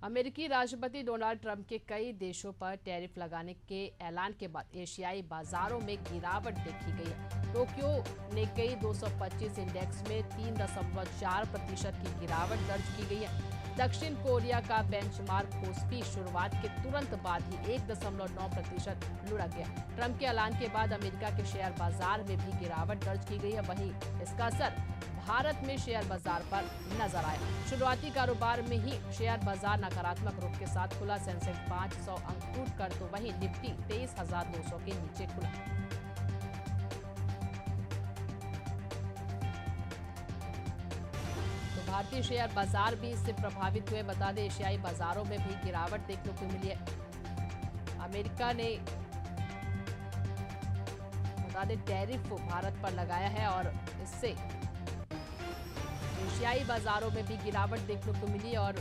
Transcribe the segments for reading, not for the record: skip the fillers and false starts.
अमेरिकी राष्ट्रपति Donald Trump के कई देशों पर टैरिफ लगाने के ऐलान के बाद एशियाई बाजारों में गिरावट देखी गई है। टोक्यो निक्केई 225 इंडेक्स में 3.4% की गिरावट दर्ज की गई है। दक्षिण कोरिया का बेंचमार्क कोस्पी शुरुआत के तुरंत बाद ही 1.9% लुढ़क गया। ट्रंप के ऐलान के बाद अमेरिका के शेयर बाजार में भी गिरावट दर्ज की गई है। वहीं इसका असर भारत में शेयर बाजार पर नजर आया। शुरुआती कारोबार में ही शेयर बाजार नकारात्मक रुख के साथ खुला। सेंसेक्स 500 अंक टूट कर तो वहीं निफ्टी 23,200 के नीचे खुला। तो भारतीय शेयर बाजार भी इससे प्रभावित हुए। बता दें, एशियाई बाजारों में भी गिरावट देखने को मिली है। अमेरिका ने बता दें टैरिफ भारत पर लगाया है और इससे एशियाई बाजारों में भी गिरावट देखने को मिली और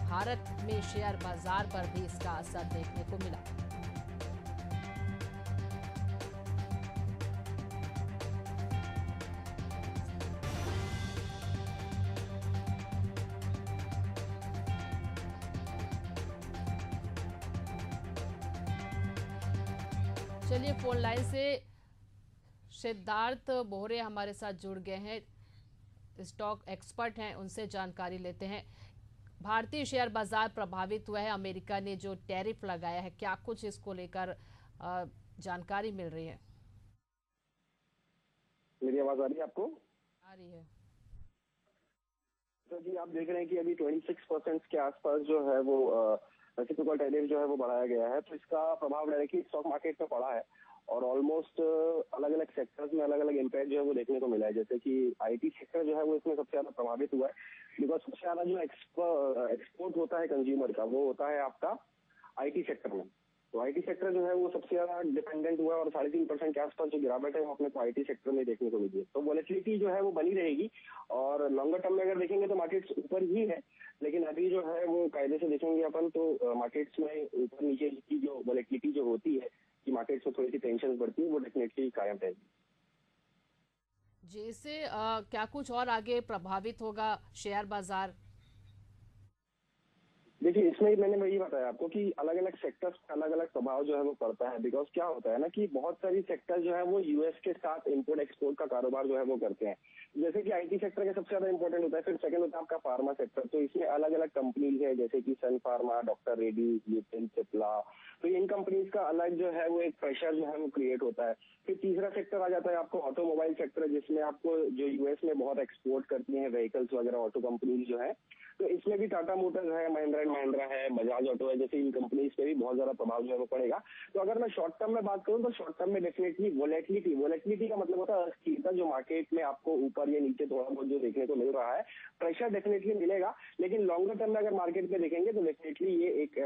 भारत में शेयर बाजार पर भी इसका असर देखने को मिला। चलिए, फोन लाइन से सिद्धार्थ बोहरे हमारे साथ जुड़ गए हैं, स्टॉक एक्सपर्ट हैं, उनसे जानकारी लेते हैं। भारतीय शेयर बाजार प्रभावित हुआ है। अमेरिका ने जो टैरिफ लगाया है, क्या कुछ इसको लेकर जानकारी मिल रही है? मेरी आवाज आ रही है आपको? आ रही है। तो जी, आप देख रहे हैं कि अभी 26% के आसपास जो है वो रेसिप्रोकल टैरिफ जो है वो बढ़ाया गया है। तो इसका प्रभाव डायरेक्टली स्टॉक मार्केट पे पड़ा है और ऑलमोस्ट अलग अलग सेक्टर्स में अलग अलग इम्पैक्ट जो है वो देखने को मिला है। जैसे कि आईटी सेक्टर जो है वो इसमें सबसे ज्यादा प्रभावित हुआ है, बिकॉज सबसे ज्यादा जो एक्सपोर्ट होता है कंज्यूमर का वो होता है आपका आईटी सेक्टर में। तो आईटी सेक्टर जो है वो सबसे ज्यादा डिपेंडेंट हुआ है और 3.5% के आसपास जो गिरावट है वो अपने को आईटी सेक्टर में देखने को मिली है। तो वॉलेटिलिटी जो है वो बनी रहेगी और लॉन्गर टर्म में अगर देखेंगे तो मार्केट्स ऊपर ही है, लेकिन अभी जो है वो कायदे से देखेंगे अपन तो मार्केट्स में ऊपर नीचे की जो वॉलेटिलिटी जो होती है कि मार्केट्स में थोड़ी सी टेंशन बढ़ती है, वो डेफिनेटली कायम रहेगी। जी, इससे क्या कुछ और आगे प्रभावित होगा शेयर बाजार? देखिए, इसमें मैंने वही बताया आपको कि अलग अलग सेक्टर्स का अलग अलग प्रभाव जो है वो पड़ता है। बिकॉज क्या होता है ना कि बहुत सारी सेक्टर जो है वो यूएस के साथ इंपोर्ट एक्सपोर्ट का कारोबार जो है वो करते हैं। जैसे कि आईटी सेक्टर का सबसे ज्यादा इंपॉर्टेंट होता है, फिर सेकंड होता है आपका फार्मा सेक्टर। तो इसमें अलग अलग कंपनीज है जैसे कि सन फार्मा, डॉक्टर रेड्डीज, ल्यूपिन, सिप्ला। तो इन कंपनीज का अलग जो है वो एक प्रेशर जो है वो क्रिएट होता है। फिर तीसरा सेक्टर आ जाता है आपको ऑटोमोबाइल सेक्टर, जिसमें आपको जो यूएस में बहुत एक्सपोर्ट करती है व्हीकल्स वगैरह, ऑटो कंपनीज जो है। तो इसमें भी टाटा मोटर्स है, महिंद्रा एंड महिंद्रा है, बजाज ऑटो है, जैसे इन कंपनीज पे भी बहुत ज्यादा प्रभाव जो है वो पड़ेगा। तो अगर मैं शॉर्ट टर्म में बात करूं तो शॉर्ट टर्म में डेफिनेटली वॉलेटिलिटी का मतलब होता है अस्थिरता, जो मार्केट में आपको ऊपर या नीचे थोड़ा बहुत जो देखने को मिल रहा है, प्रेशर डेफिनेटली मिलेगा। लेकिन लॉन्गर टर्म में अगर मार्केट में देखेंगे तो डेफिनेटली ये एक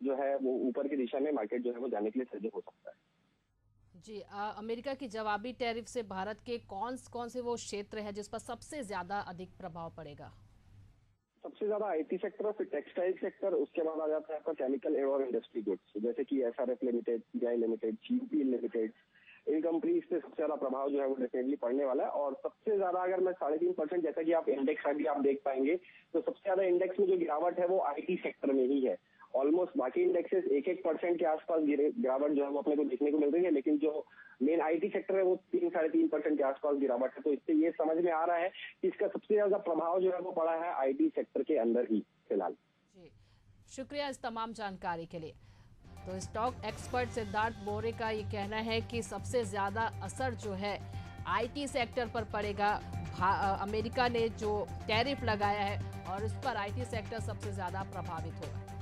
जो है वो ऊपर की दिशा में मार्केट जो है वो जाने के लिए सजग हो सकता है। जी, अमेरिका की जवाबी टैरिफ से भारत के कौन कौन से वो क्षेत्र है जिस पर सबसे ज्यादा अधिक प्रभाव पड़ेगा? सबसे ज्यादा आईटी सेक्टर, फिर टेक्सटाइल सेक्टर, उसके बाद आ जाता है आपका केमिकल और इंडस्ट्री गुड्स, जैसे कि SRF limited, CI limited, GP limited. इन कंपनीज पे सबसे ज्यादा प्रभाव जो है वो डेफिनेटली पड़ने वाला है। और सबसे ज्यादा अगर मैं 3.5%, जैसा कि आप इंडेक्स अभी आप देख पाएंगे, तो सबसे ज्यादा इंडेक्स में जो गिरावट है वो आईटी सेक्टर में ही है। ऑलमोस्ट बाकी इंडेक्सेस 1% के आसपास गिरावट जो है वो अपने को देखने को मिल रही है, लेकिन जो मेन आईटी सेक्टर है वो 3-3.5% के आसपास गिरावट है। तो इससे ये समझ में आ रहा है कि इसका सबसे ज्यादा प्रभाव जो है वो पड़ा है आईटी सेक्टर के अंदर ही फिलहाल। जी, शुक्रिया इस तमाम जानकारी के लिए। तो स्टॉक एक्सपर्ट सिद्धार्थ बोहरे का ये कहना है कि सबसे ज्यादा असर जो है आईटी सेक्टर पर पड़ेगा। अमेरिका ने जो टैरिफ लगाया है और इस पर आईटी सेक्टर सबसे ज्यादा प्रभावित होगा।